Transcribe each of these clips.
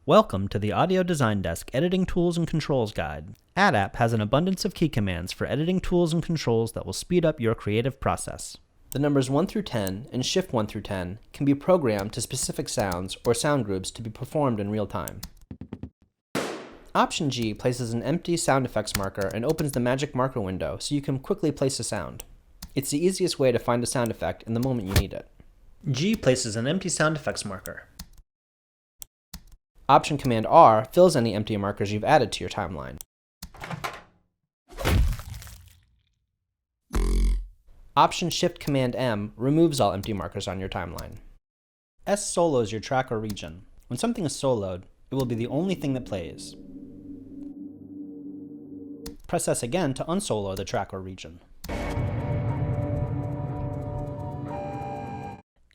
Welcome to the Audio Design Desk Editing Tools and Controls Guide. AdApp has an abundance of key commands for editing tools and controls that will speed up your creative process. The numbers 1 through 10 and Shift 1 through 10 can be programmed to specific sounds or sound groups to be performed in real time. Option G places an empty sound effects marker and opens the magic marker window so you can quickly place a sound. It's the easiest way to find a sound effect in the moment you need it. G places an empty sound effects marker. Option Command R fills any empty markers you've added to your timeline. Option Shift Command M removes all empty markers on your timeline. S solos your track or region. When something is soloed, it will be the only thing that plays. Press S again to unsolo the track or region.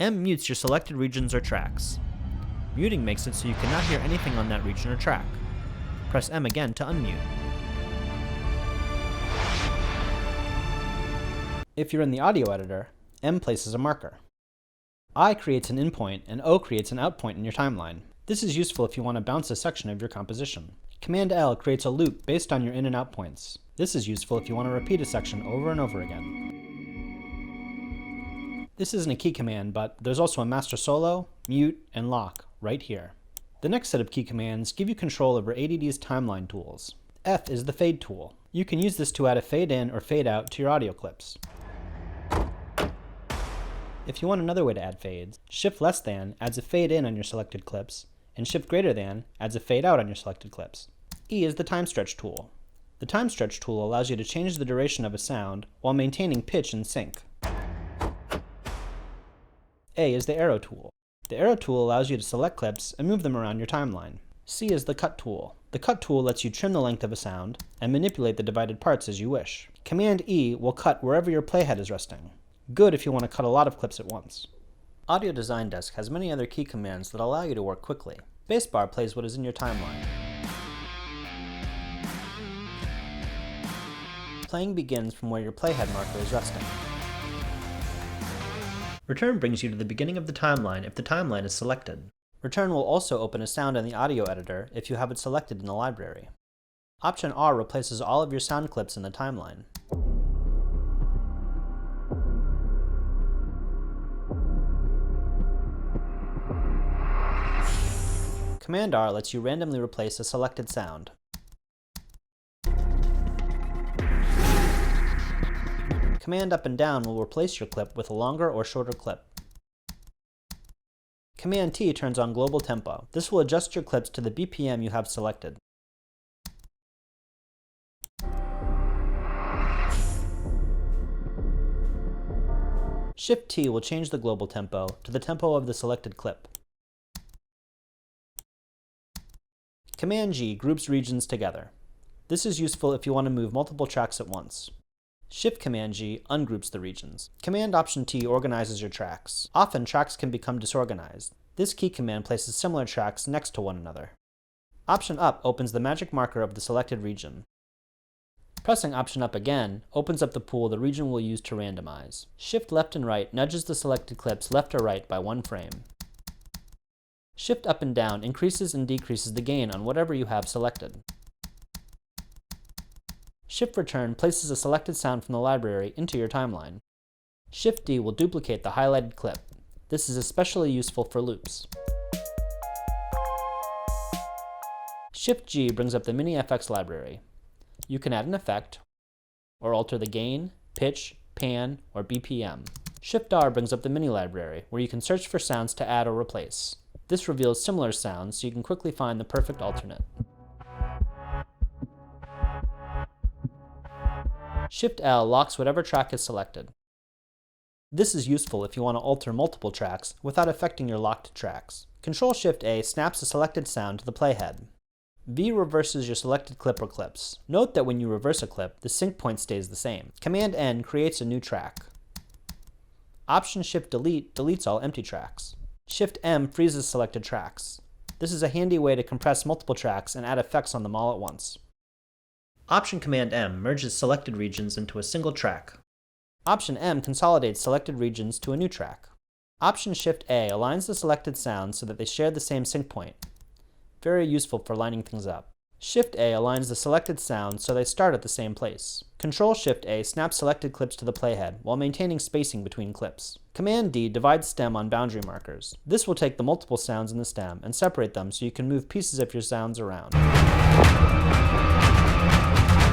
M mutes your selected regions or tracks. Muting makes it so you cannot hear anything on that region or track. Press M again to unmute. If you're in the audio editor, M places a marker. I creates an in point and O creates an out point in your timeline. This is useful if you want to bounce a section of your composition. Command L creates a loop based on your in and out points. This is useful if you want to repeat a section over and over again. This isn't a key command, but there's also a master solo, mute, and lock right here. The next set of key commands give you control over ADD's timeline tools. F is the fade tool. You can use this to add a fade in or fade out to your audio clips. If you want another way to add fades, Shift less than adds a fade in on your selected clips, and Shift greater than adds a fade out on your selected clips. E is the time stretch tool. The time stretch tool allows you to change the duration of a sound while maintaining pitch and sync. A is the arrow tool. The arrow tool allows you to select clips and move them around your timeline. C is the cut tool. The cut tool lets you trim the length of a sound and manipulate the divided parts as you wish. Command E will cut wherever your playhead is resting. Good if you want to cut a lot of clips at once. Audio Design Desk has many other key commands that allow you to work quickly. Spacebar plays what is in your timeline. Playing begins from where your playhead marker is resting. Return brings you to the beginning of the timeline if the timeline is selected. Return will also open a sound in the audio editor if you have it selected in the library. Option R replaces all of your sound clips in the timeline. Command R lets you randomly replace a selected sound. Command up and down will replace your clip with a longer or shorter clip. Command T turns on global tempo. This will adjust your clips to the BPM you have selected. Shift T will change the global tempo to the tempo of the selected clip. Command G groups regions together. This is useful if you want to move multiple tracks at once. Shift Command G ungroups the regions. Command Option T organizes your tracks. Often tracks can become disorganized. This key command places similar tracks next to one another. Option Up opens the magic marker of the selected region. Pressing Option Up again opens up the pool the region will use to randomize. Shift left and right nudges the selected clips left or right by 1 frame. Shift up and down increases and decreases the gain on whatever you have selected. Shift Return places a selected sound from the library into your timeline. Shift D will duplicate the highlighted clip. This is especially useful for loops. Shift G brings up the Mini FX library. You can add an effect, or alter the gain, pitch, pan, or BPM. Shift R brings up the Mini library, where you can search for sounds to add or replace. This reveals similar sounds so you can quickly find the perfect alternate. Shift L locks whatever track is selected. This is useful if you want to alter multiple tracks without affecting your locked tracks. Control Shift A snaps a selected sound to the playhead. V reverses your selected clip or clips. Note that when you reverse a clip, the sync point stays the same. Command N creates a new track. Option Shift Delete deletes all empty tracks. Shift M freezes selected tracks. This is a handy way to compress multiple tracks and add effects on them all at once. Option Command M merges selected regions into a single track. Option M consolidates selected regions to a new track. Option Shift A aligns the selected sounds so that they share the same sync point. very useful for lining things up. Shift A aligns the selected sounds so they start at the same place. Control Shift A snaps selected clips to the playhead while maintaining spacing between clips. Command D divides stem on boundary markers. This will take the multiple sounds in the stem and separate them so you can move pieces of your sounds around.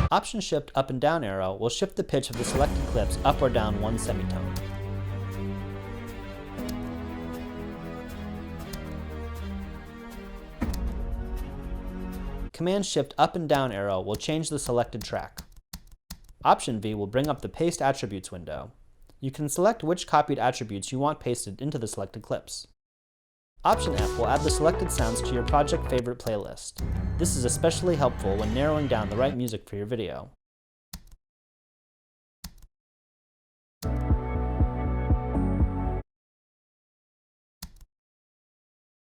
Option Shift up and down arrow will shift the pitch of the selected clips up or down one semitone. Command Shift up and down arrow will change the selected track. Option V will bring up the Paste Attributes window. You can select which copied attributes you want pasted into the selected clips. Option F will add the selected sounds to your project favorite playlist. This is especially helpful when narrowing down the right music for your video.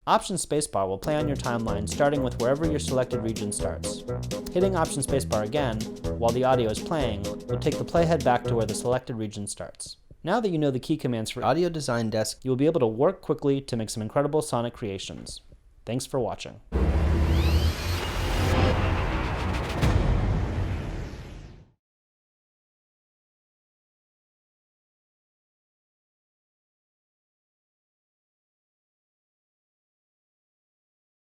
Option Spacebar will play on your timeline starting with wherever your selected region starts. Hitting Option Spacebar again, while the audio is playing, will take the playhead back to where the selected region starts. Now that you know the key commands for Audio Design Desk, you will be able to work quickly to make some incredible sonic creations. Thanks for watching.